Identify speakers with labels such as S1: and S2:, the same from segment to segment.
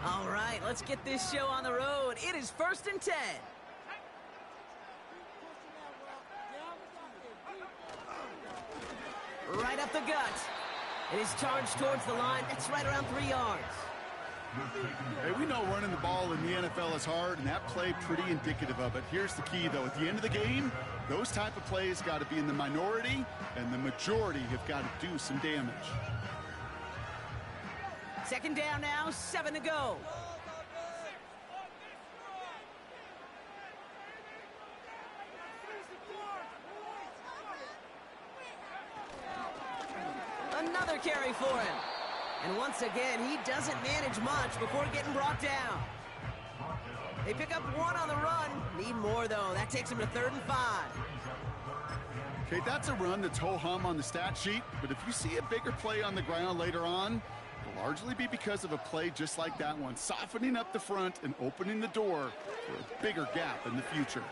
S1: All right, let's get this show on the road. It is 1st and 10. Right up the gut. It is charged towards the line. That's right around 3 yards.
S2: Hey, we know running the ball in the NFL is hard, and that play pretty indicative of it. Here's the key, though. At the end of the game, those type of plays got to be in the minority, and the majority have got to do some damage.
S1: 2nd down now, 7 to go. Another carry for him. And once again, he doesn't manage much before getting brought down. They pick up 1 on the run. Need more, though. That takes him to 3rd and 5.
S2: Okay, that's a run that's ho-hum on the stat sheet, but if you see a bigger play on the ground later on, it'll largely be because of a play just like that one, softening up the front and opening the door for a bigger gap in the future.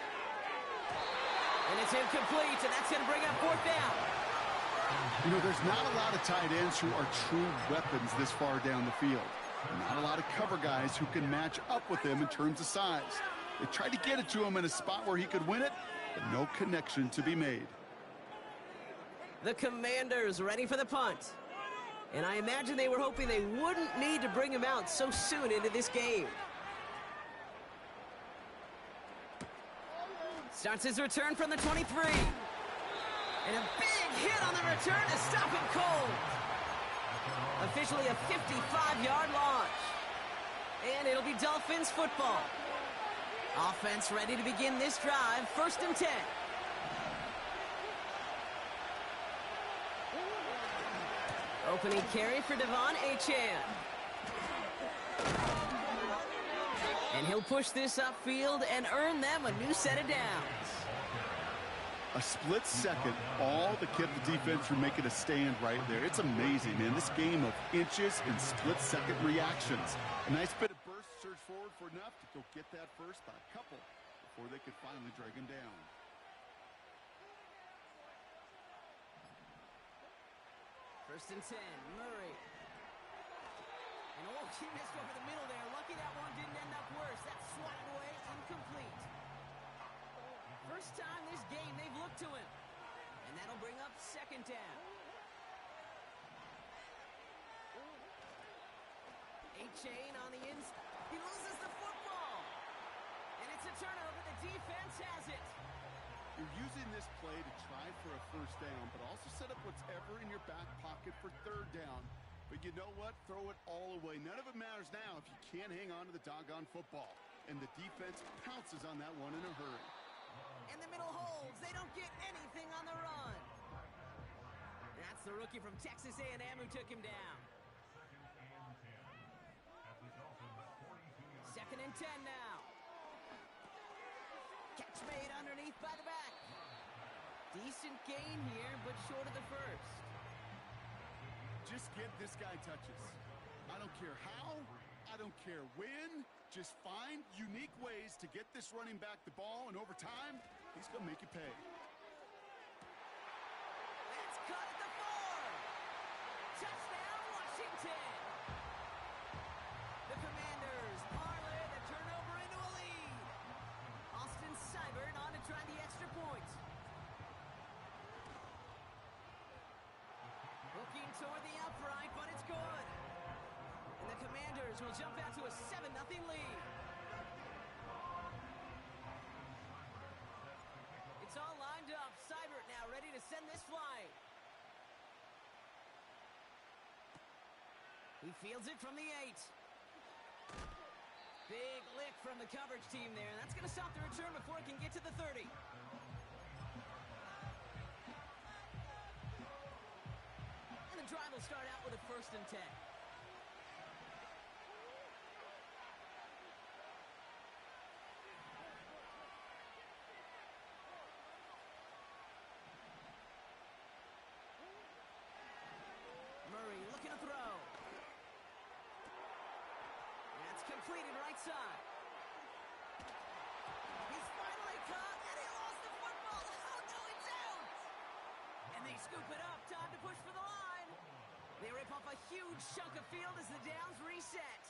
S1: And it's incomplete, and that's going to bring up 4th down.
S2: You know, there's not a lot of tight ends who are true weapons this far down the field. Not a lot of cover guys who can match up with him in terms of size. They tried to get it to him in a spot where he could win it, but no connection to be made.
S1: The Commanders ready for the punt. And I imagine they were hoping they wouldn't need to bring him out so soon into this game. Starts his return from the 23. And a big hit on the return to stop him cold. Officially a 55-yard launch. And it'll be Dolphins football. Offense ready to begin this drive. 1st and 10. Opening carry for Devon Achane. And he'll push this upfield and earn them a new set of downs.
S2: A split second, all that kept the defense from making a stand right there. It's amazing, man. This game of inches and split-second reactions. A nice bit of burst surge forward for enough to go get that first by a couple before they could finally drag him down.
S1: First and 10, Murray. And oh, he missed over the middle there. Lucky that one didn't end up worse. That's swatted away, incomplete. First time this game they've looked to him. And that'll bring up 2nd down. Achane on the inside. He loses the football. And it's a turnover. The defense has it.
S2: You're using this play to try for a 1st down, but also set up whatever in your back pocket for 3rd down. But you know what? Throw it all away. None of it matters now if you can't hang on to the doggone football. And the defense pounces on that one in a hurry.
S1: And the middle holds. They don't get anything on the run. That's the rookie from Texas A&M who took him down. 2nd and 10 now. Catch made underneath by the back. Decent gain here, but short of the first.
S2: Just get this guy touches. I don't care how, I don't care when. Just find unique ways to get this running back the ball, and over time, he's going to make you pay.
S1: That's cut at the 4. Touchdown, Washington. The Commanders parlay the turnover into a lead. Austin Seibert on to try the extra point. Looking toward the upright, but it's good. And the Commanders will jump out to a 7-0 lead. It's all lined up. Seibert now ready to send this flight. He fields it from the 8. Big lick from the coverage team there. That's going to stop the return before it can get to the 30. And the drive will start out with a 1st and 10. Murray looking to throw. That's completed right side. He's finally caught, and he lost the football. Oh, no, it's out. And they scoop it up. Time to push for the line. They rip off a huge chunk of field as the downs reset.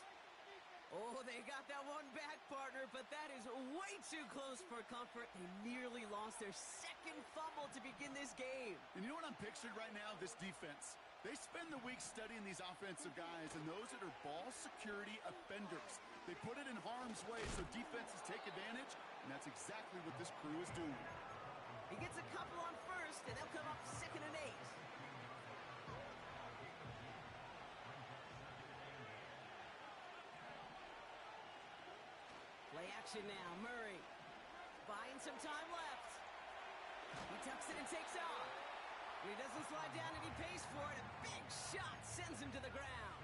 S1: Oh, they got that one back, partner, but that is way too close for comfort. They nearly lost their second fumble to begin this game.
S2: And you know what I'm picturing right now? This defense. They spend the week studying these offensive guys and those that are ball security offenders. They put it in harm's way so defenses take advantage, and that's exactly what this crew is doing.
S1: He gets a couple on first, and they'll come up 2nd and 8. Play action now, Murray. Buying some time left. He tucks it and takes off. He doesn't slide down and he pays for it. A big shot sends him to the ground.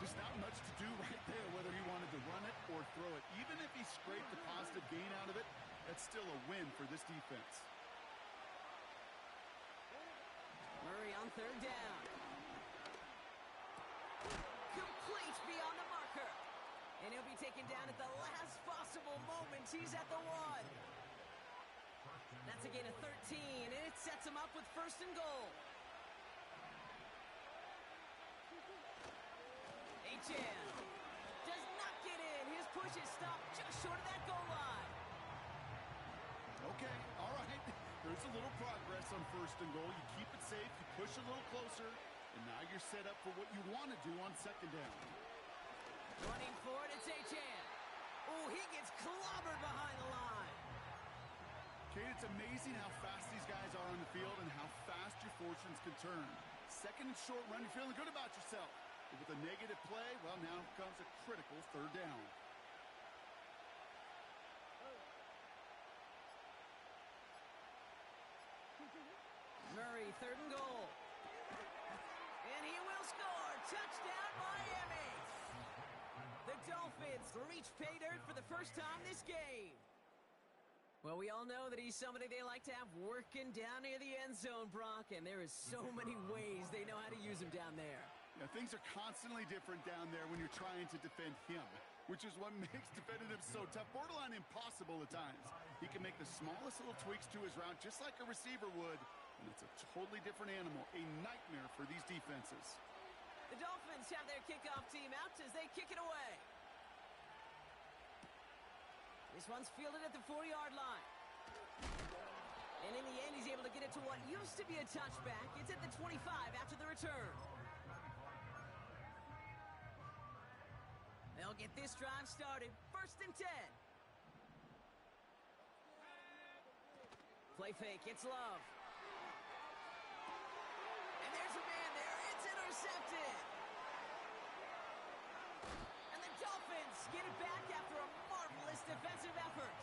S2: Just not much to do right there, whether he wanted to run it or throw it. Even if he scraped a positive gain out of it, that's still a win for this defense.
S1: Murray on 3rd down. Complete beyond the marker. And he'll be taken down at the last possible moment. He's at the 1. That's a gain of 13, and it sets him up with 1st and goal. Achane does not get in. His push is stopped just short of that goal line.
S2: Okay, all right. There's a little progress on 1st and goal. You keep it safe, you push a little closer, and now you're set up for what you want to do on 2nd down.
S1: Running for it, it's Achane. Oh, he gets clobbered behind the line.
S2: Kate, it's amazing how fast these guys are on the field and how fast your fortunes can turn. 2nd and short run, you're feeling good about yourself. But with a negative play, well, now comes a critical 3rd down.
S1: Murray, 3rd and goal. And he will score. Touchdown, Miami. The Dolphins reach pay dirt for the first time this game. Well, we all know that he's somebody they like to have working down near the end zone, Brock, and there is so many ways they know how to use him down there.
S2: Yeah, things are constantly different down there when you're trying to defend him, which is what makes defending him so tough, borderline impossible at times. He can make the smallest little tweaks to his route just like a receiver would, and it's a totally different animal, a nightmare for these defenses.
S1: The Dolphins have their kickoff team out as they kick it away. This one's fielded at the 4-yard line. And in the end, he's able to get it to what used to be a touchback. It's at the 25 after the return. They'll get this drive started. 1st and 10. Play fake. It's Love. And there's a man there. It's intercepted. And the Dolphins get it back after a marvelous defensive effort.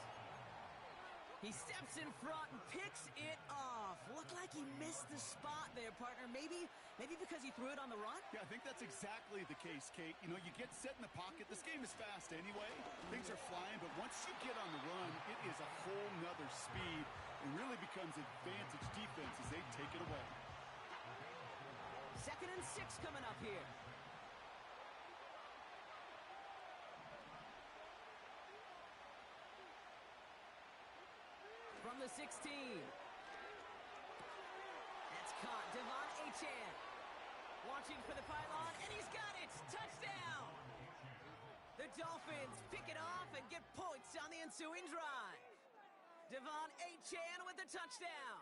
S1: He steps in front and picks it off. Looked like he missed the spot there, partner. Maybe because he threw it on the run?
S2: Yeah, I think that's exactly the case, Kate. You know, you get set in the pocket. This game is fast anyway. Things are flying, but once you get on the run, it is a whole nother speed and really becomes advantage defense as they take it away.
S1: 2nd and 6 coming up here. From the 16. That's caught. De'Von Achane. Launching for the pylon, and he's got it! Touchdown! The Dolphins pick it off and get points on the ensuing drive. De'Von Achane with the touchdown.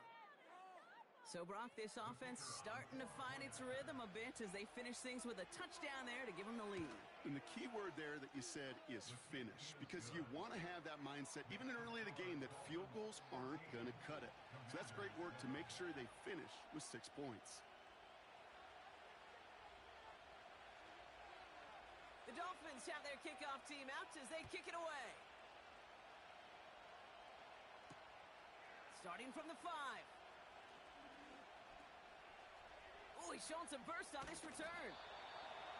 S1: So, Brock, this offense starting to find its rhythm a bit as they finish things with a touchdown there to give them the lead.
S2: And the key word there that you said is finish, because you want to have that mindset, even early in the game, that field goals aren't going to cut it. So that's great work to make sure they finish with 6 points.
S1: The Dolphins have their kickoff team out as they kick it away. Starting from the 5. Oh, he's showing some burst on this return.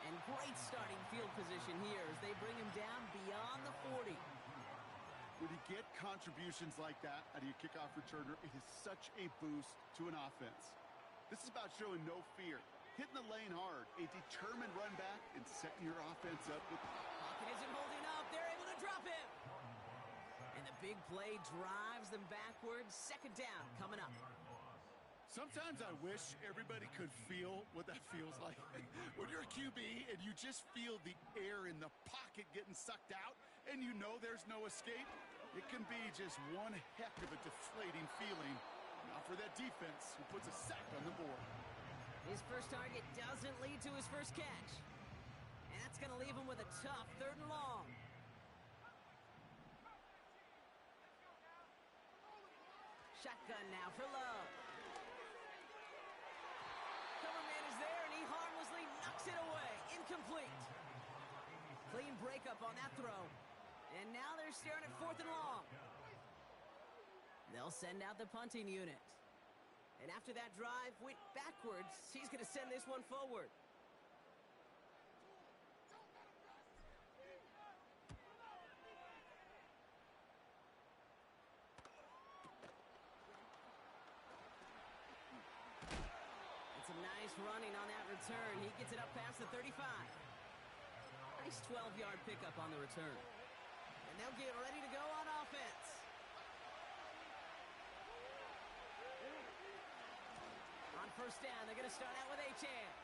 S1: And great starting field position here as they bring him down beyond the 40.
S2: When you get contributions like that out of your kickoff returner, it is such a boost to an offense. This is about showing no fear, hitting the lane hard, a determined run back, and setting your offense up with...
S1: Pocket isn't holding up. They're able to drop him. And the big play drives them backwards. 2nd down coming up.
S2: Sometimes I wish everybody could feel what that feels like. When you're a QB and you just feel the air in the pocket getting sucked out, and you know there's no escape. It can be just one heck of a deflating feeling. Now for that defense, who puts a sack on the board.
S1: His first target doesn't lead to his first catch. And that's going to leave him with a tough 3rd and long. Shotgun now for Love. Cover man is there, and he harmlessly knocks it away. Incomplete. Clean breakup on that throw. And now they're staring at 4th and long. They'll send out the punting unit. And after that drive went backwards, he's going to send this one forward. Some nice running on that return. He gets it up past the 35. Nice 12-yard pickup on the return. And they'll get ready to go on offense. On first down, they're going to start out with Achane.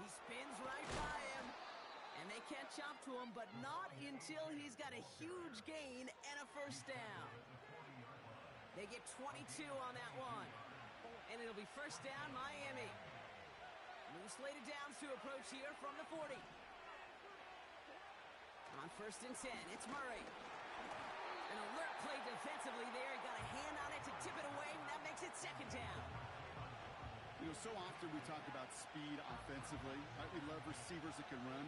S1: He spins right by him. And they catch up to him, but not until he's got a huge gain and a first down. They get 22 on that one. And it'll be first down, Miami. New slated downs to approach here from the 40. On 1st and 10, it's Murray. An alert play defensively there. He got a hand on it to tip it away, and that makes it 2nd down.
S2: You know, so often we talk about speed offensively. Right? We love receivers that can run.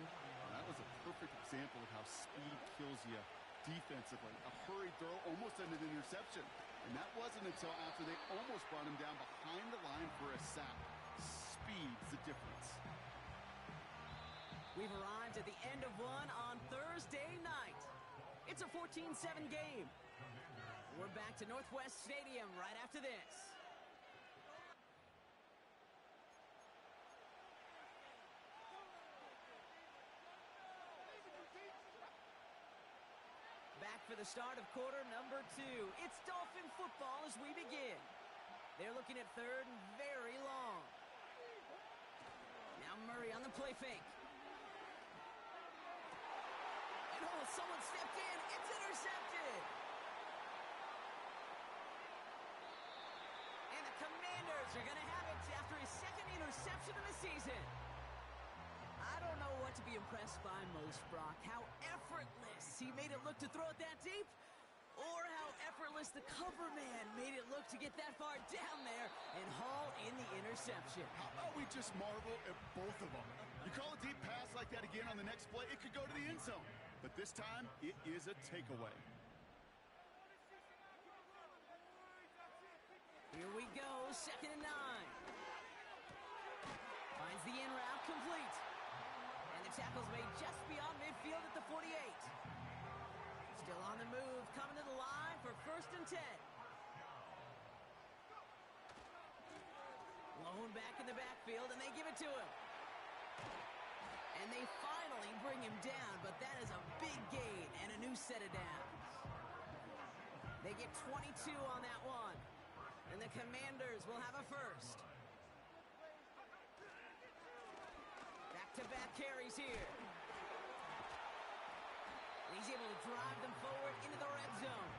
S2: That was a perfect example of how speed kills you defensively. A hurried throw almost ended an interception. And that wasn't until after they almost brought him down behind the line for a sack. Speed's the difference.
S1: We've arrived at the end of one on Thursday night. It's a 14-7 game. We're back to Northwest Stadium right after this. Back for the start of quarter number 2. It's Dolphin football as we begin. They're looking at 3rd and very long. Now Murray on the play fake. And oh, someone stepped in. It's intercepted. And the Commanders are going to have it after his 2nd interception of the season. I don't know what to be impressed by most, Brock. How effortless he made it look to throw it that deep, or how effortless the cover man made it look to get that far down there and haul in the interception.
S2: How about we just marvel at both of them? You call a deep pass like that again on the next play, it could go to the end zone. But this time, it is a takeaway.
S1: Here we go, 2nd and 9. Finds the in route complete. And the tackle's made just beyond midfield at the 48. Still on the move, coming to the line for 1st and 10. Blown back in the backfield, and they give it to him. And they finally bring him down, but that is a big gain and a new set of downs. They get 22 on that one. And the Commanders will have a first. Back-to-back carries here. And he's able to drive them forward into the red zone.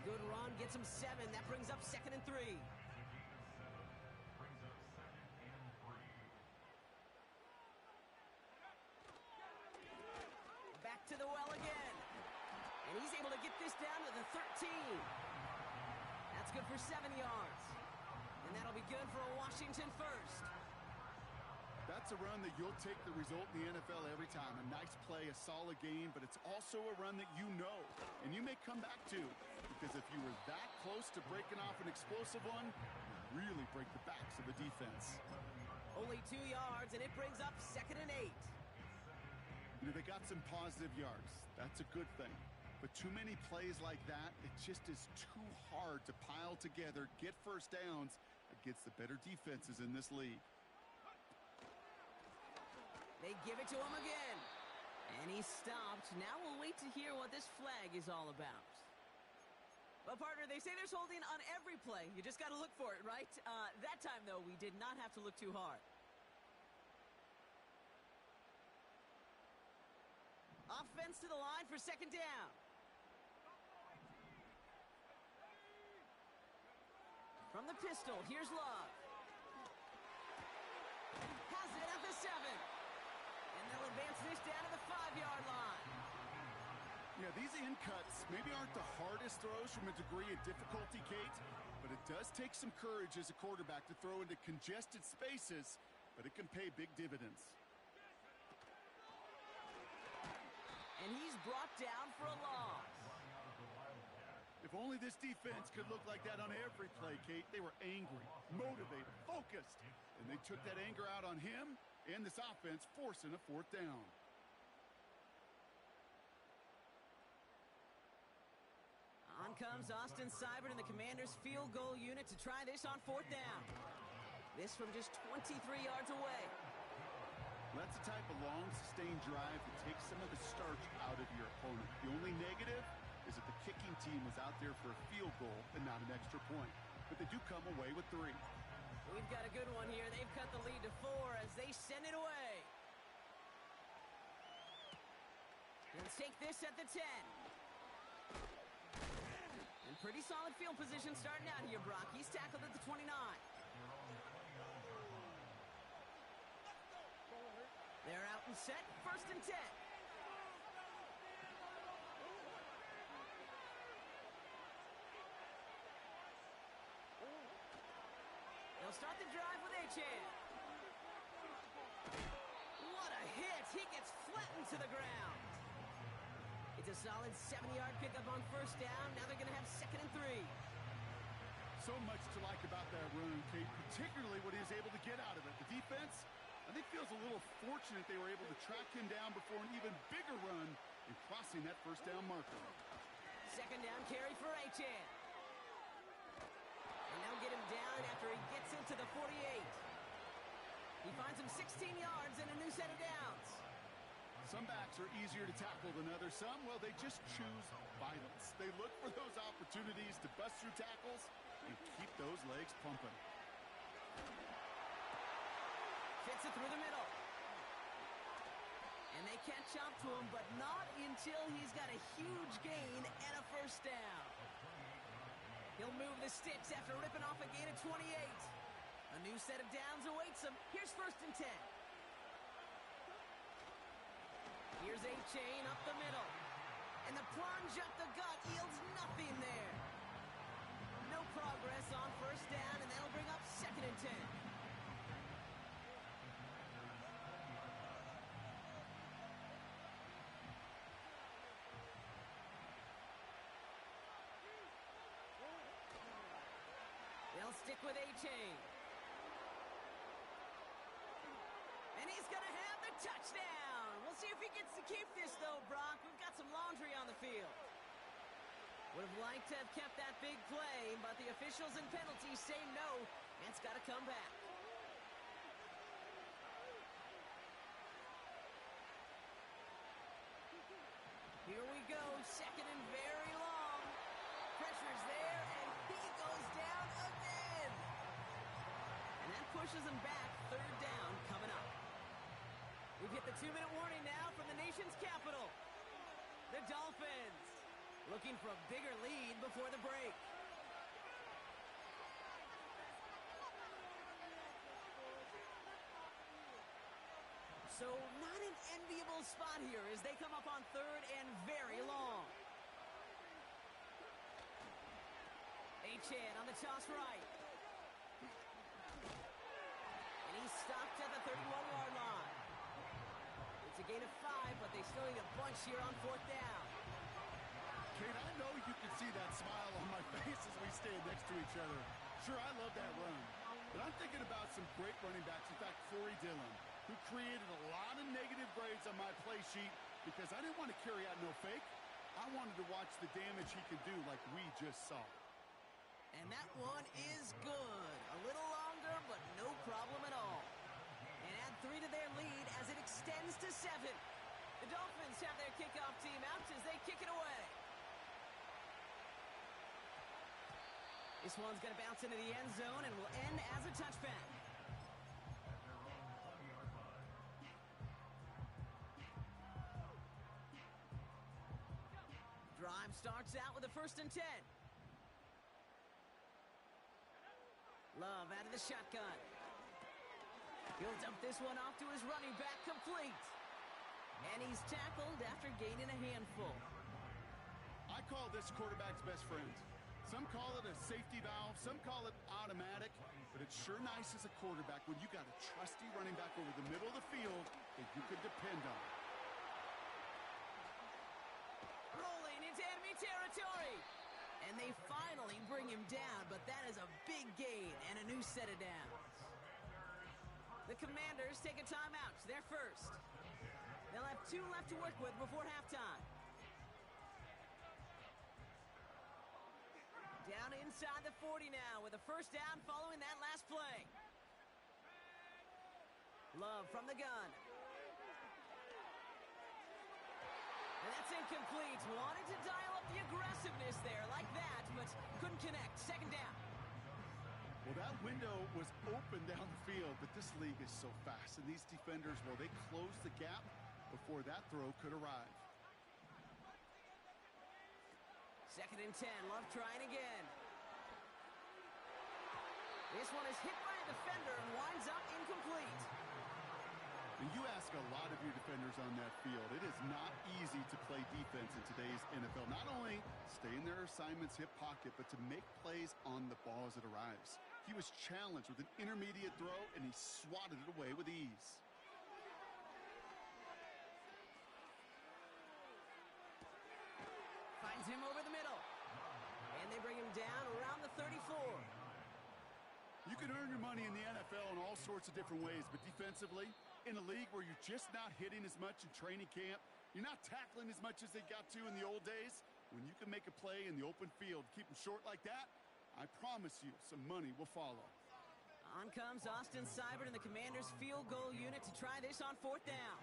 S1: Good run, gets him 7. That brings up 2nd and 3. Back to the well again. And he's able to get this down to the 13. That's good for 7 yards. And that'll be good for a Washington first.
S2: That's a run that you'll take the result in the NFL every time. A nice play, a solid game, but it's also a run that you know and you may come back to, because if you were that close to breaking off an explosive one, you really break the backs of a defense.
S1: Only 2 yards, and it brings up 2nd and 8.
S2: You know, they got some positive yards. That's a good thing. But too many plays like that, it just is too hard to pile together, get first downs against the better defenses in this league.
S1: They give it to him again. And he's stopped. Now we'll wait to hear what this flag is all about. Well, partner, they say there's holding on every play. You just got to look for it, right? That time, though, we did not have to look too hard. extends to the line for second down. From the pistol, here's Love. Has it at the 7. And they'll advance this down to the 5-yard line.
S2: Yeah, these in cuts maybe aren't the hardest throws from a degree of difficulty, Kate, but it does take some courage as a quarterback to throw into congested spaces, but it can pay big dividends.
S1: And he's brought down for a loss.
S2: If only this defense could look like that on every play, Kate. They were angry, motivated, focused, and they took that anger out on him and this offense, forcing a 4th down.
S1: On comes Austin Seibert and the Commanders' field goal unit to try this on 4th down. This from just 23 yards away.
S2: That's the type of long, sustained drive that takes some of the starch out of your opponent. The only negative is that the kicking team was out there for a field goal and not an extra point. But they do come away with 3.
S1: We've got a good one here. They've cut the lead to 4 as they send it away. Let's take this at the 10. And pretty solid field position starting out here, Brock. He's tackled at the 29. They're out and set, 1st and 10. They'll start the drive with Achane. What a hit! He gets flattened to the ground. It's a solid 70-yard pickup on 1st down. Now they're going to have 2nd and 3.
S2: So much to like about that run, Kate, particularly what he was able to get out of it. The defense, I think, feels a little fortunate they were able to track him down before an even bigger run in crossing that 1st down marker.
S1: 2nd down carry for Achane. And they'll get him down after he gets into the 48. He finds him 16 yards and a new set of downs.
S2: Some backs are easier to tackle than others. Some, well, they just choose violence. They look for those opportunities to bust through tackles and keep those legs pumping.
S1: Fits it through the middle. And they catch up to him, but not until he's got a huge gain and a 1st down. He'll move the sticks after ripping off a gain of 28. A new set of downs awaits him. Here's 1st and 10. Here's Achane up the middle. And the plunge up the gut yields nothing there. No progress on 1st down, and that'll bring up 2nd and 10. They'll stick with Achane. And he's going to have the touchdown. We'll see if he gets to keep this, though, Brock. We've got some laundry on the field. Would have liked to have kept that big play, but the officials and penalties say no. And it's got to come back. Here we go. 2nd and very long. Pressure's there, and he goes down again. And that pushes him back. 3rd down coming up. We've hit the 2-minute warning now from the nation's capital. The Dolphins looking for a bigger lead before the break. So not an enviable spot here as they come up on 3rd and very long. Achane on the toss right. And he's stopped at the 31-yard line. It's a gain of 5, but they still need a bunch here on 4th down.
S2: Kate, I know you can see that smile on my face as we stand next to each other. Sure, I love that run. But I'm thinking about some great running backs. In fact, Corey Dillon, who created a lot of negative grades on my play sheet because I didn't want to carry out no fake. I wanted to watch the damage he could do like we just saw.
S1: And that one is good. A little longer, but no problem at all. And add 3 to their lead as it extends to 7. The Dolphins have their kickoff team out as they kick it away. This one's going to bounce into the end zone and will end as a touchback. half starts out with a 1st and 10. Love out of the shotgun. He'll dump this one off to his running back, complete. And he's tackled after gaining a handful.
S2: I call this quarterback's best friend. Some call it a safety valve, some call it automatic, but it's sure nice as a quarterback when you got a trusty running back over the middle of the field that you could depend on.
S1: Rolling into enemy territory. And they finally bring him down, but that is a big gain and a new set of downs. The Commanders take a timeout. They're first. They'll have 2 left to work with before halftime. Down inside the 40 now with a 1st down following that last play. Love from the gun. And that's incomplete. Wanted to dial up the aggressiveness there like that, but couldn't connect. 2nd down.
S2: Well, that window was open down the field, but this league is so fast. And these defenders, well, they closed the gap before that throw could arrive.
S1: 2nd and 10. Love trying again. This one is hit by a defender and winds up incomplete.
S2: And you ask a lot of your defenders on that field. It is not easy to play defense in today's NFL. Not only stay in their assignment's hip pocket, but to make plays on the ball as it arrives. He was challenged with an intermediate throw, and he swatted it away with ease.
S1: Finds him over the middle. And they bring him down around the 34.
S2: You can earn your money in the NFL in all sorts of different ways, but defensively, in a league where you're just not hitting as much in training camp, you're not tackling as much as they got to in the old days, when you can make a play in the open field, keep them short like that, I promise you some money will follow.
S1: On comes Austin Seibert and the Commanders' field goal unit to try this on 4th down.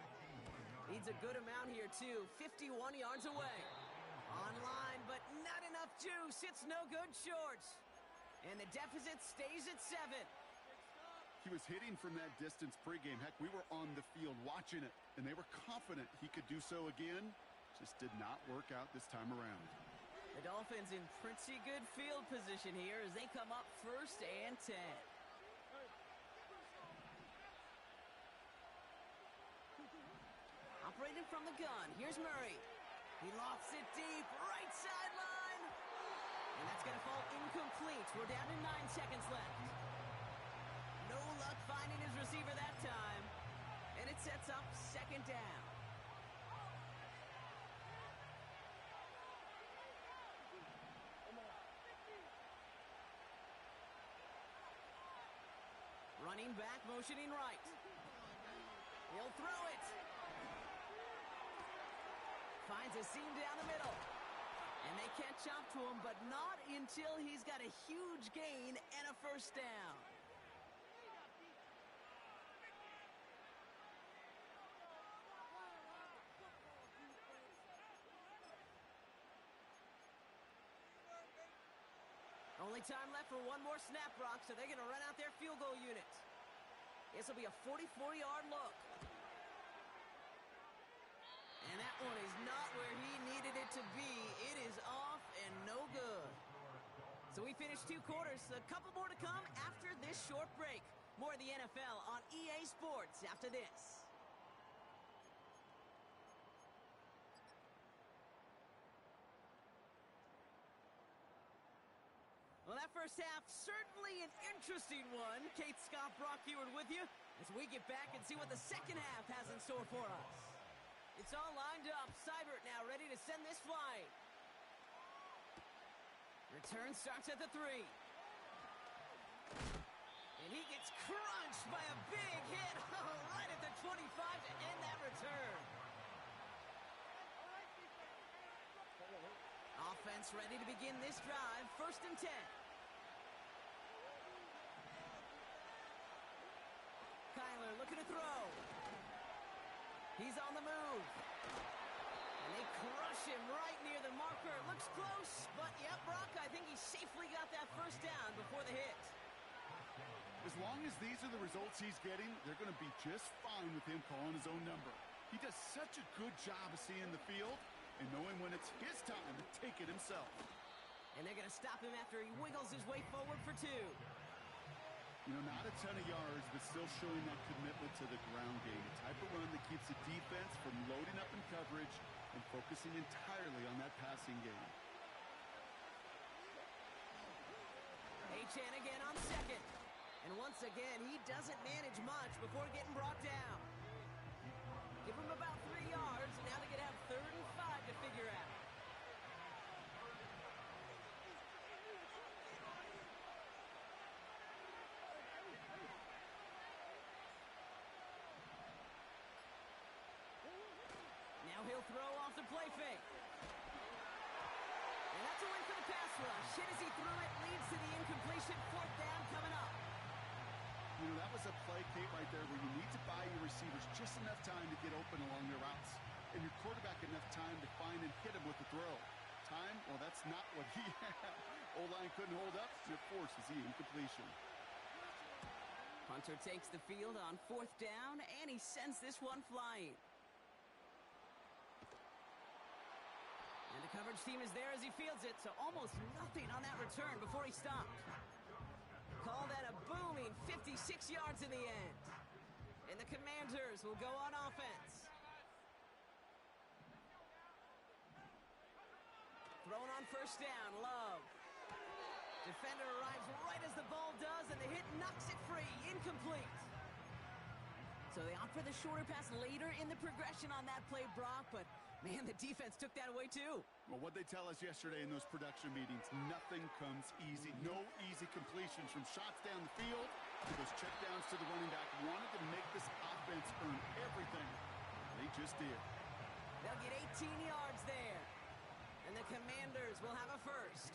S1: Needs a good amount here, too. 51 yards away. Online, but not enough juice. It's no good short. And the deficit stays at 7.
S2: He was hitting from that distance pregame. Heck, we were on the field watching it, and they were confident he could do so again. Just did not work out this time around.
S1: The Dolphins in pretty good field position here as they come up 1st and 10. Operating from the gun, here's Murray. He lofts it deep, right sideline. And that's going to fall incomplete. We're down to 9 seconds left. No luck finding his receiver that time. And it sets up 2nd down. Running back, motioning right. He'll throw it. Finds a seam down the middle. And they catch up to him, but not until he's got a huge gain and a 1st down. Only time left for one more snap, Brock, so they're going to run out their field goal unit. This will be a 44-yard look. And that one is not where he needed it to be. It is off and no good. So we finished 2 quarters. A couple more to come after this short break. More of the NFL on EA Sports after this. Well, that first half, certainly an interesting one. Kate Scott, Brock Huard with you as we get back and see what the second half has in store for us. It's all lined up. Seibert now ready to send this flying. Return starts at the 3. And he gets crunched by a big hit right at the 25 to end that return. Offense ready to begin this drive. 1st and 10. Kyler looking to throw. He's on the move. And they crush him right near the marker. Looks close, but yeah, Brock, I think he safely got that 1st down before the hit.
S2: As long as these are the results he's getting, they're going to be just fine with him calling his own number. He does such a good job of seeing the field. and knowing when it's his time to take it himself.
S1: And they're going to stop him after he wiggles his way forward for 2.
S2: You know, not a ton of yards, but still showing that commitment to the ground game. The type of run that keeps the defense from loading up in coverage and focusing entirely on that passing game.
S1: Achane again on second. And once again, he doesn't manage much before getting brought down. Give him about 3 yards, and now they're going to have 3rd and 5 to figure out. Now he'll throw off the play fake. And that's a win for the pass rush. Hit as he threw it, leads to the incompletion. 4th down coming up.
S2: You know, that was a play, Kate, right there where you need to buy your receivers just enough time to get open along their routes. And your quarterback enough time to find and hit him with the throw. Time, well, that's not what he had. O-line couldn't hold up, and it forces the incompletion.
S1: Punter takes the field on 4th down, and he sends this one flying. And the coverage team is there as he fields it, so almost nothing on that return before he stopped. Call that a booming 56 yards in the end. And the Commanders will go on offense. Thrown on 1st down, Love. Defender arrives right as the ball does, and the hit knocks it free. Incomplete. So they opt for the shorter pass later in the progression on that play, Brock, but man, the defense took that away too.
S2: Well, what they tell us yesterday in those production meetings, nothing comes easy. No easy completions from shots down the field to those checkdowns to the running back. Wanted to make this offense earn everything. They just did.
S1: They'll get 18 yards there. And the Commanders will have a 1st.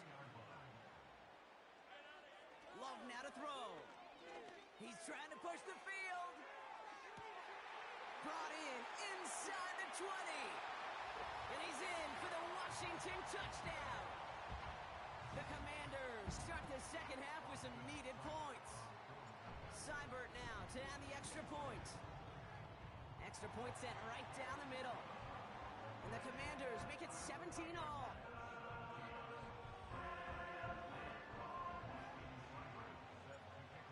S1: Love now to throw. He's trying to push the field. Brought in inside the 20. And he's in for the Washington touchdown. The Commanders start the 2nd half with some needed points. Seibert now to add the extra point. Extra point sent right down the middle. And the Commanders make it 17 all.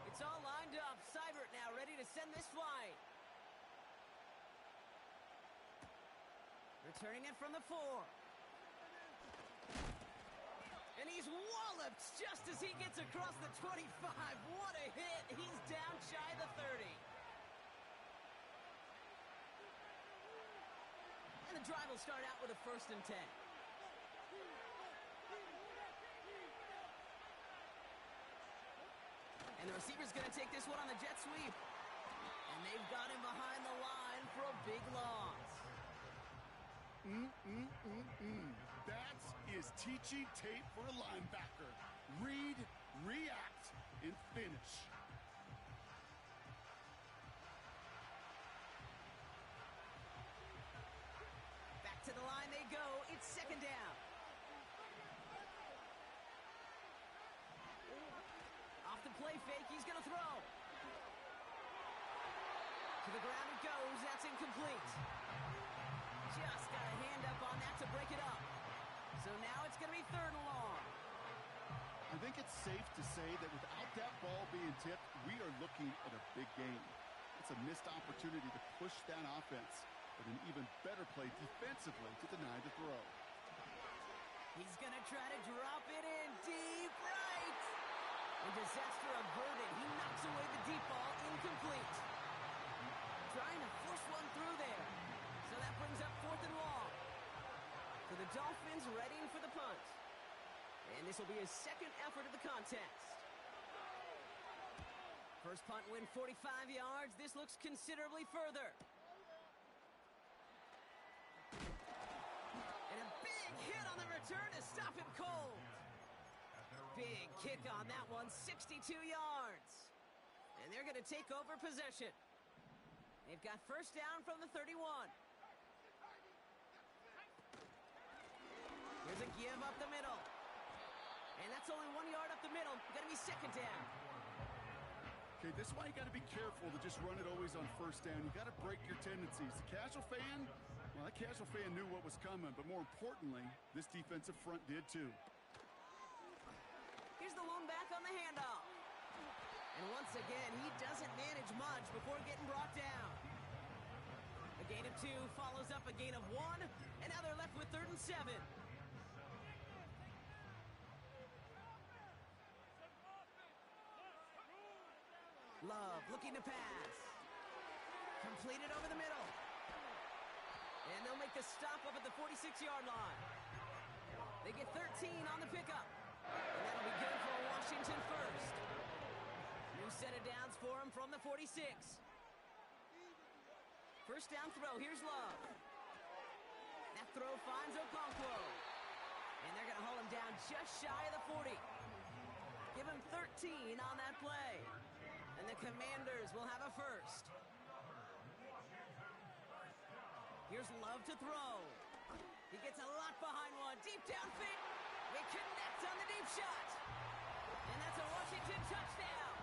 S1: It's all lined up. Seibert now ready to send this flying. Returning it from the 4. And he's walloped just as he gets across the 25. What a hit. He's down shy of the 30. And the drive will start out with a 1st and 10. And the receiver's going to take this one on the jet sweep. And they've got him behind the line for a big loss.
S2: That is teaching tape for a linebacker. Read, react, and finish.
S1: Back to the line they go. It's 2nd down. Off the play fake, he's going to throw. To the ground it goes. That's incomplete. Just got a hand up on that to break it up. So now it's going to be 3rd and long.
S2: I think it's safe to say that without that ball being tipped, we are looking at a big game. It's a missed opportunity to push that offense, but an even better play defensively to deny the throw.
S1: He's going to try to drop it in deep right. And disaster averted. He knocks away the deep ball, incomplete. Trying to force one through there. So that brings up 4th and long. So the Dolphins readying for the punt. And this will be his 2nd effort of the contest. First punt win 45 yards. This looks considerably further. And a big hit on the return to stop him cold. Big kick on that one, 62 yards. And they're going to take over possession. They've got 1st down from the 31. Here's a give up the middle. And that's only 1 yard up the middle. Going to be 2nd down.
S2: Okay, this is why you got to be careful to just run it always on first down. You got to break your tendencies. The casual fan, well, that casual fan knew what was coming, but more importantly, this defensive front did too.
S1: Here's the lone back on the handoff. And once again, he doesn't manage much before getting brought down. A gain of 2 follows up a gain of 1, and now they're left with 3rd and 7. Love looking to pass. Completed over the middle. And they'll make the stop up at the 46-yard line. They get 13 on the pickup. And that'll be good for a Washington first. New set of downs for him from the 46. First down throw, here's Love. That throw finds Okonkwo. And they're going to haul him down just shy of the 40. Give him 13 on that play. And the Commanders will have a first. Here's Love to throw. He gets a lot behind one. Deep downfield. They connect on the deep shot. And that's a Washington touchdown.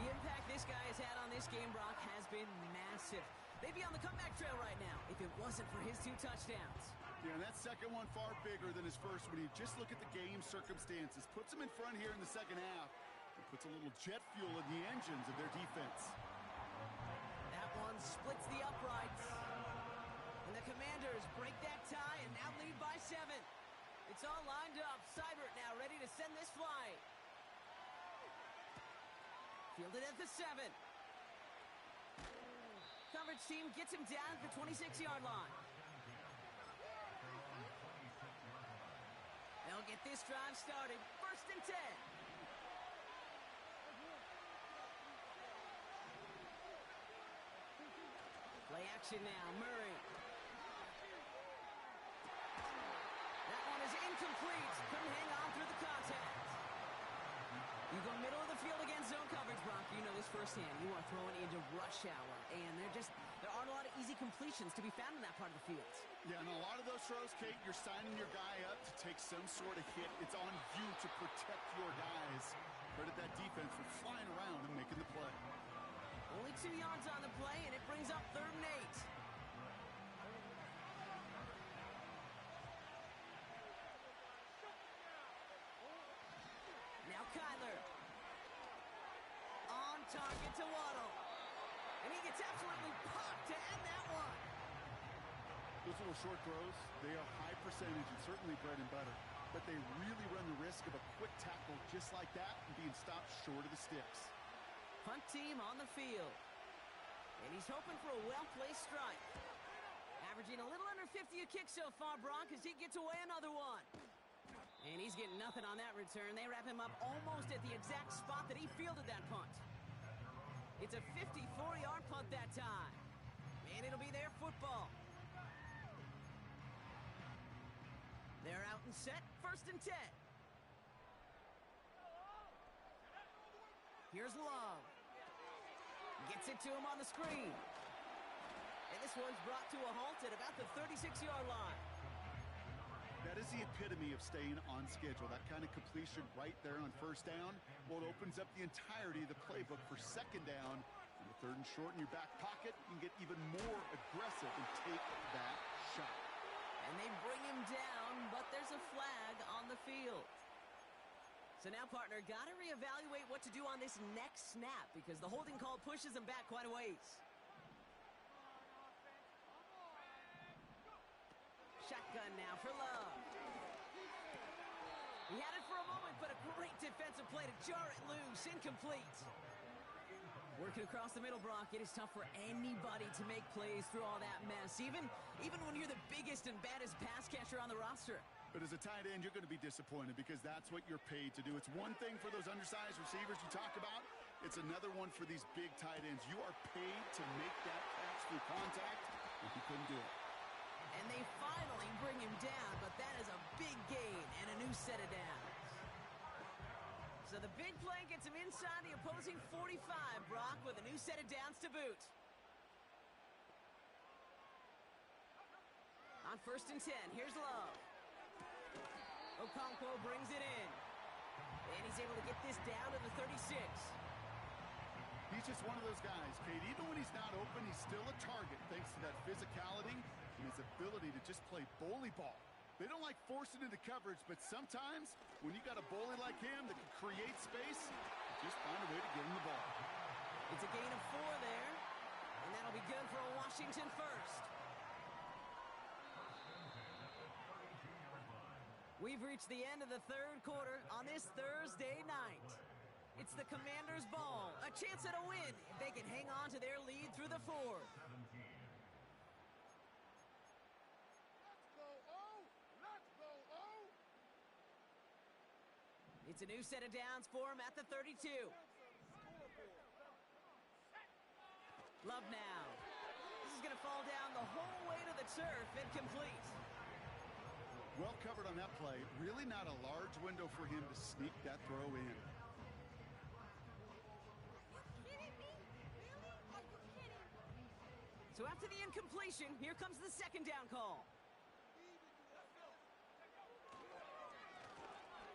S1: The impact this guy has had on this game, Brock, has been massive. They'd be on the comeback trail right now if it wasn't for his 2 touchdowns.
S2: Yeah, and that second one far bigger than his first one. You just look at the game circumstances. Puts him in front here in the second half. It puts a little jet fuel in the engines of their defense.
S1: That one splits the uprights. And the Commanders break that tie and now lead by 7. It's all lined up. Seibert now ready to send this flight. Fielded at the 7. Coverage team gets him down at the 26-yard line. They'll get this drive started. 1st and 10. Play action now, Murray. That one is incomplete. Couldn't hang on through the contact. You go middle of the field against zone coverage, Brock. You know this firsthand. You are throwing into rush hour, and there aren't a lot of easy completions to be found in that part of the field.
S2: Yeah, and a lot of those throws, Kate, you're signing your guy up to take some sort of hit. It's on you to protect your guys. Credit that defense for flying around and making the play.
S1: Only 2 yards on the play, and it brings up 3rd and 8. Now Kyler. On target to Waddle. And he gets absolutely popped to end that one.
S2: Those little short throws, they are high percentage and certainly bread and butter. But they really run the risk of a quick tackle just like that and being stopped short of the sticks.
S1: Punt team on the field. And he's hoping for a well-placed strike. Averaging a little under 50 a kick so far, Brock, as he gets away another one. And he's getting nothing on that return. They wrap him up almost at the exact spot that he fielded that punt. It's a 54-yard punt that time. And it'll be their football. They're out and set. 1st and 10. Here's Love. Gets it to him on the screen. And this one's brought to a halt at about the 36-yard line.
S2: That is the epitome of staying on schedule. That kind of completion right there on 1st down. Well, it opens up the entirety of the playbook for 2nd down. And the 3rd and short in your back pocket, you can get even more aggressive and take that shot.
S1: And they bring him down, but there's a flag on the field. So now, partner, got to reevaluate what to do on this next snap because the holding call pushes him back quite a ways. Shotgun now for Love. He had it for a moment, but a great defensive play to jar it loose. Incomplete. Working across the middle, Brock, it is tough for anybody to make plays through all that mess, even when you're the biggest and baddest pass catcher on the roster.
S2: But as a tight end, you're going to be disappointed because that's what you're paid to do. It's one thing for those undersized receivers you talk about. It's another one for these big tight ends. You are paid to make that catch through contact, and he couldn't do it.
S1: And they finally bring him down, but that is a big gain and a new set of downs. So the big play gets him inside the opposing 45, Brock, with a new set of downs to boot. On 1st and 10, here's Love. Okonkwo brings it in. And he's able to get this down to the 36.
S2: He's just one of those guys, Kate. Even when he's not open, he's still a target thanks to that physicality and his ability to just play bully ball. They don't like forcing into coverage, but sometimes when you got a bully like him that can create space, just find a way to get him the ball.
S1: It's a gain of 4 there, and that'll be good for a Washington first. We've reached the end of the third quarter on this Thursday night. It's the Commanders' ball, a chance at a win if they can hang on to their lead through the fourth. It's a new set of downs for him at the 32. Love now. This is going to fall down the whole way to the turf and complete.
S2: Well covered on that play. Really not a large window for him to sneak that throw in.
S1: So after the incompletion, here comes the second down call.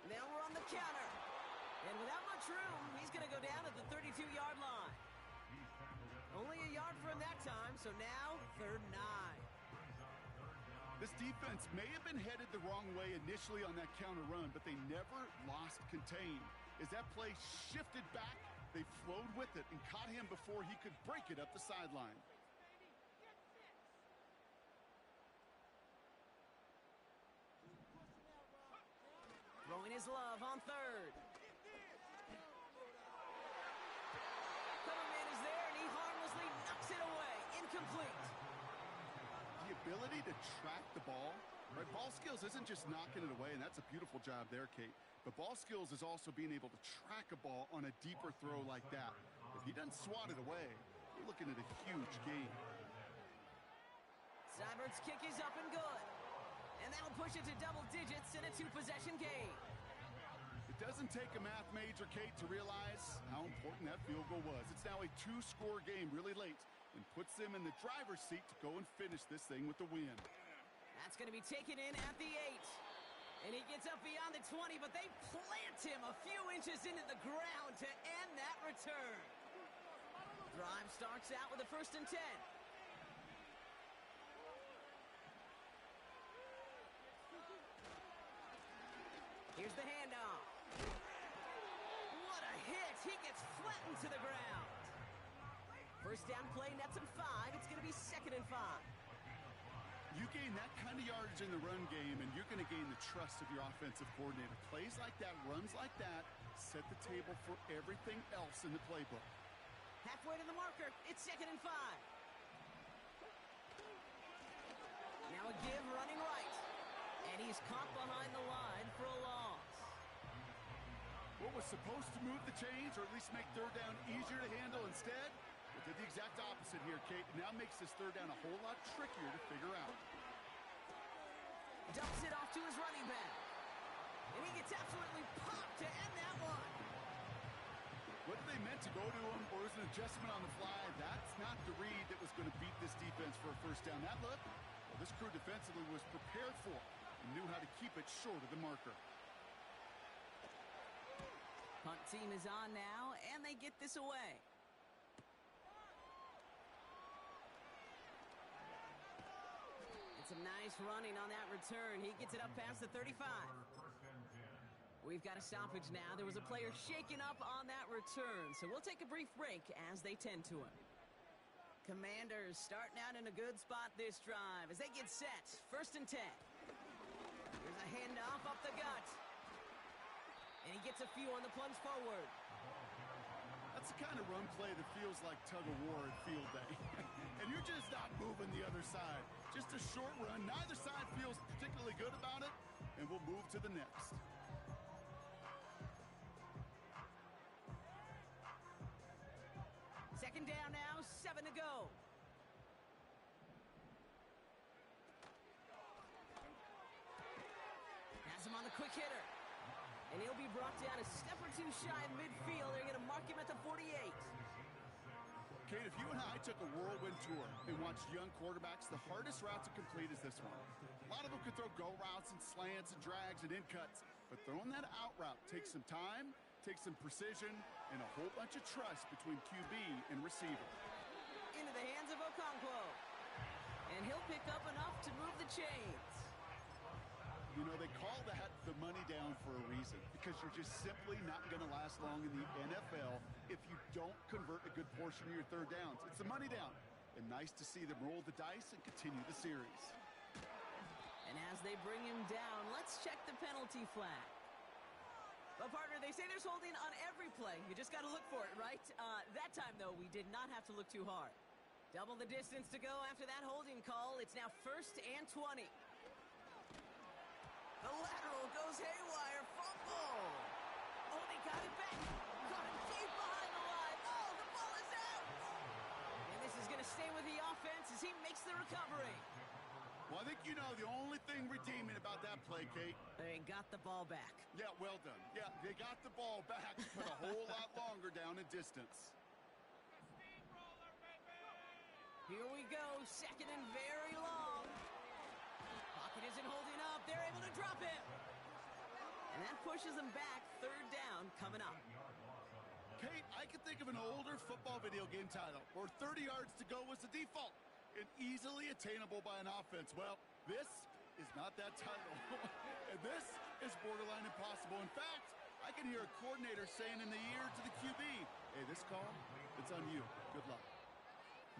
S1: Now we're on the counter. And without much room, he's going to go down at the 32-yard line. Only a yard for him that time, so now 3rd and 9.
S2: This defense may have been headed the wrong way initially on that counter run, but they never lost contain. As that play shifted back, they flowed with it and caught him before he could break it up the sideline.
S1: Throwing his love on 3rd. Coverman is there, and he harmlessly knocks it away. Incomplete.
S2: The ability to track the ball, right? Ball skills isn't just knocking it away, and that's a beautiful job there, Kate. But ball skills is also being able to track a ball on a deeper throw like that. If he doesn't swat it away, you're looking at a huge gain.
S1: Seibert's kick is up and good. And that'll push it to double digits in a 2-possession game.
S2: It doesn't take a math major, Kate, to realize how important that field goal was. It's now a 2-score game really late and puts them in the driver's seat to go and finish this thing with the win.
S1: That's going to be taken in at the 8. And he gets up beyond the 20, but they plant him a few inches into the ground to end that return. Drive starts out with a 1st and 10. Here's the handoff. What a hit. He gets flattened to the ground. First down play, nets him 5. It's going to be 2nd and 5.
S2: You gain that kind of yardage in the run game, and you're going to gain the trust of your offensive coordinator. Plays like that, runs like that, set the table for everything else in the playbook.
S1: Halfway to the marker. It's 2nd and 5. Now a give running right. And he's caught behind the line for a loss.
S2: What was supposed to move the chains, or at least make 3rd down easier to handle instead, it did the exact opposite here, Kate. It now makes this 3rd down a whole lot trickier to figure out.
S1: Dumps it off to his running back. And he gets absolutely popped to end that one.
S2: Whether they meant to go to him or it was an adjustment on the fly, that's not the read that was going to beat this defense for a 1st down. That look, well, this crew defensively was prepared for it and knew how to keep it short of the marker.
S1: Punt team is on now, and they get this away. It's a nice running on that return. He gets it up past the 35. We've got a stoppage now. There was a player shaken up on that return, so we'll take a brief break as they tend to him. Commanders starting out in a good spot this drive as they get set. 1st and 10. Here's a handoff up the gut. And he gets a few on the plunge forward.
S2: That's the kind of run play that feels like tug-of-war at field day. And you're just not moving the other side. Just a short run. Neither side feels particularly good about it. And we'll move to the next.
S1: Second down now, 7 to go. Has him on the quick hitter. And he'll be brought down a step or 2 shy of midfield. They're going to mark him at the 48.
S2: Kate, if you and I took a whirlwind tour and watched young quarterbacks, the hardest route to complete is this one. A lot of them could throw go routes and slants and drags and in cuts, But throwing that out route takes some time, takes some precision, and a whole bunch of trust between QB and receiver.
S1: Into the hands of Okonkwo. And he'll pick up enough to move the chains.
S2: You know, they call that the money down for a reason, because you're just simply not going to last long in the NFL if you don't convert a good portion of your third downs. It's the money down. And nice to see them roll the dice and continue the series.
S1: And as they bring him down, let's check the penalty flag. Well, partner, they say there's holding on every play. You just got to look for it, right? That time, though, we did not have to look too hard. Double the distance to go after that holding call. It's now 1st and 20. The lateral goes haywire. Fumble. Oh, they got it back. Caught him deep behind the line. Oh, the ball is out. And this is going to stay with the offense as he makes the recovery.
S2: Well, I think you know the only thing redeeming about that play, Kate.
S1: They got the ball back.
S2: Yeah, well done. Yeah, they got the ball back, but a whole lot longer down in distance.
S1: Here we go. 2nd and very long. Pocket isn't holding up. They're able to drop it. And that pushes them back. 3rd down coming up.
S2: Kate, I can think of an older football video game title where 30 yards to go was the default and easily attainable by an offense. Well, this is not that title. And this is borderline impossible. In fact, I can hear a coordinator saying in the ear to the QB, hey, this call, it's on you. Good luck.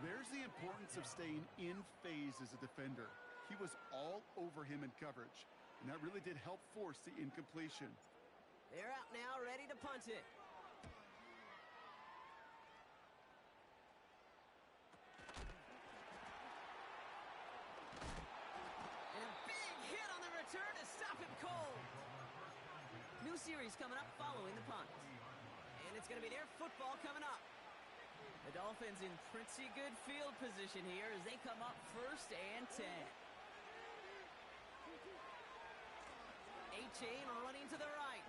S2: There's the importance of staying in phase as a defender. He was all over him in coverage, and that really did help force the incompletion.
S1: They're out now, ready to punt it. And a big hit on the return to stop him cold. New series coming up following the punt. And it's going to be their football coming up. The Dolphins in pretty good field position here as they come up 1st and 10. A-Chain running to the right.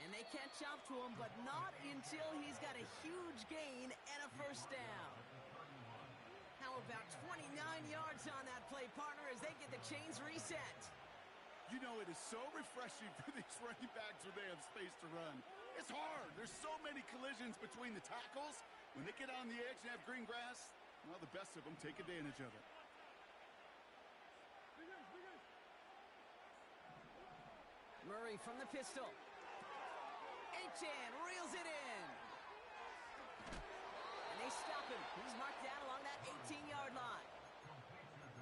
S1: And they catch up to him, but not until he's got a huge gain and a 1st down. How about 29 yards on that play, partner, as they get the chains reset?
S2: You know, it is so refreshing for these running backs when they have space to run. It's hard. There's so many collisions between the tackles. When they get on the edge and have green grass, well, the best of them take advantage of it.
S1: Murray from the pistol. Achane reels it in. And they stop him. He's marked down along that 18-yard line.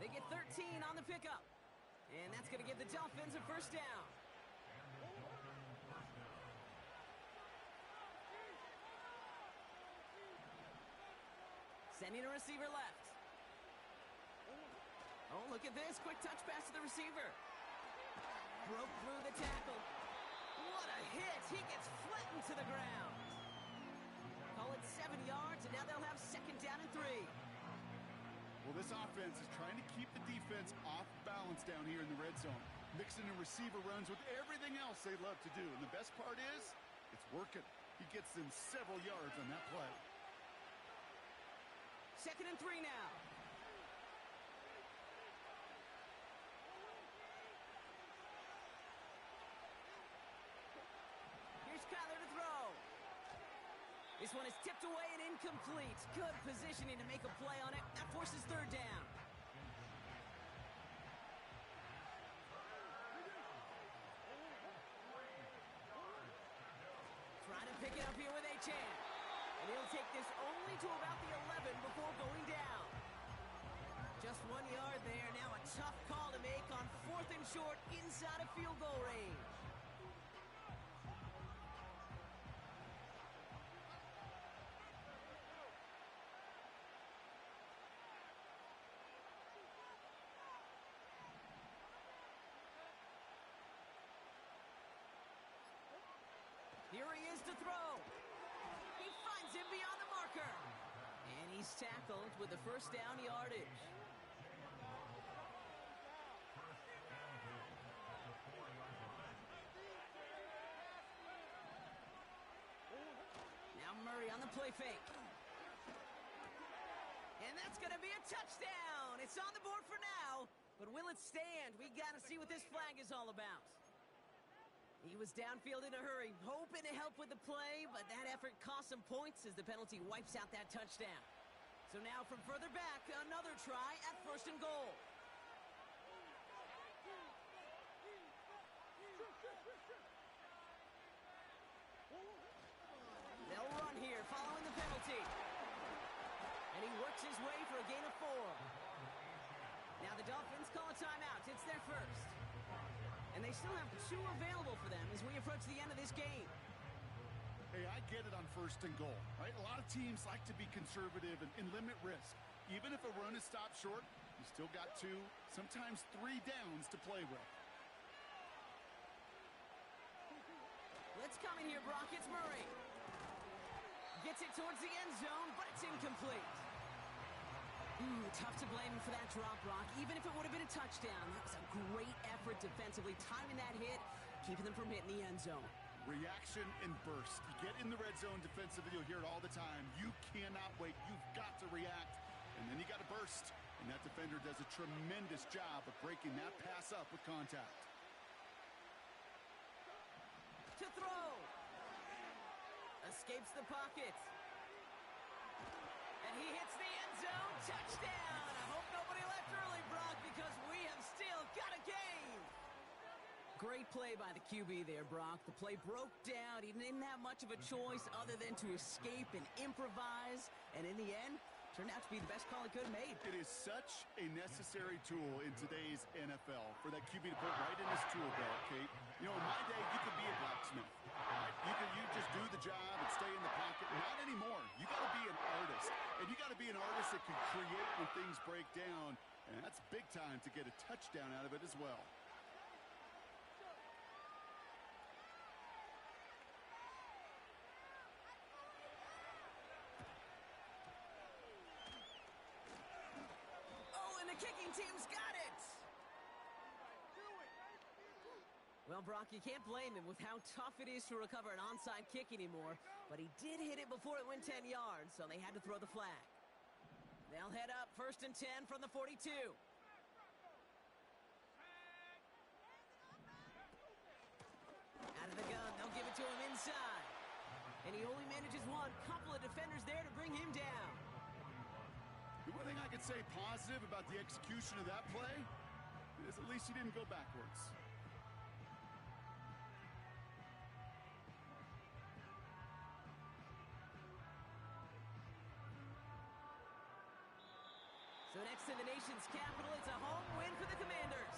S1: They get 13 on the pickup. And that's going to give the Dolphins a 1st down. Sending a receiver left. Oh, look at this. Quick touch pass to the receiver. Broke through the tackle. What a hit. He gets flattened to the ground. Call it 7 yards, and now they'll have 2nd down and 3.
S2: Well, this offense is trying to keep the defense off balance down here in the red zone. Mixing in receiver runs with everything else they love to do. And the best part is, it's working. He gets them several yards on that play.
S1: 2nd and 3 now. Here's Kyler to throw. This one is tipped away and incomplete. Good positioning to make a play on it. That forces 3rd down. Trying to pick it up here with Achane. And he'll take this only to about the 11 before going down. Just 1 yard there. Now a tough call to make on 4th and short inside of field goal range. Here he is to throw. He finds him beyond the marker. And he's tackled with the 1st down yardage. Now Murray on the play fake. And that's going to be a touchdown. It's on the board for now. But will it stand? We got to see what this flag is all about. He was downfield in a hurry, hoping to help with the play, but that effort cost some points as the penalty wipes out that touchdown. So now from further back, another try at 1st and goal. They'll run here following the penalty. And he works his way for a gain of 4. Now the Dolphins call a timeout. It's their first. And they still have 2 available for them as we approach the end of this game.
S2: Hey, I get it on 1st and goal, right? A lot of teams like to be conservative and limit risk. Even if a run is stopped short, you still got 2, sometimes 3 downs to play with.
S1: Let's come in here, Brock. It's Murray. Gets it towards the end zone, but it's incomplete. Tough to blame him for that drop, Brock. Even if it would have been a touchdown, that was a great effort defensively, timing that hit, keeping them from hitting the end zone.
S2: Reaction and burst. You get in the red zone defensively, you'll hear it all the time. You cannot wait. You've got to react, and then you got to burst. And that defender does a tremendous job of breaking that pass up with contact.
S1: To throw. Escapes the pocket. And he hits the end zone. Touchdown! I hope nobody left early, Brock, because we have still got a game. Great play by the QB there, Brock. The play broke down. He didn't have much of a choice other than to escape and improvise. And in the end, turned out to be the best call he could have made.
S2: It is such a necessary tool in today's NFL for that QB to put right in his tool belt, Kate. You know, in my day, you could be a blacksmith. Right? You just do the job and stay in the pocket. Not anymore. You got to be an artist. And you got to be an artist that can create when things break down. And that's big time to get a touchdown out of it as well.
S1: Kicking team's got it! Well, Brock, you can't blame him with how tough it is to recover an onside kick anymore, but he did hit it before it went 10 yards, so they had to throw the flag. They'll head up 1st and 10 from the 42. Out of the gun, they'll give it to him inside. And he only manages one. Couple of defenders there to bring him down.
S2: The one thing I could say positive about the execution of that play is at least he didn't go backwards.
S1: So next to the nation's capital, it's a home win for the Commanders.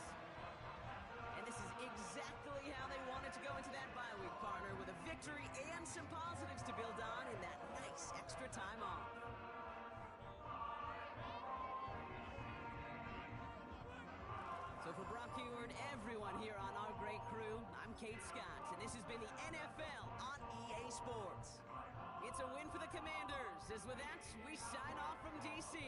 S1: And this is exactly how they wanted to go into that bye week, partner, with a victory and some positives to build on in that nice extra time off. So for Brock Huard, everyone here on our great crew, I'm Kate Scott, and this has been the NFL on EA Sports. It's a win for the Commanders, as with that, we sign off from D.C.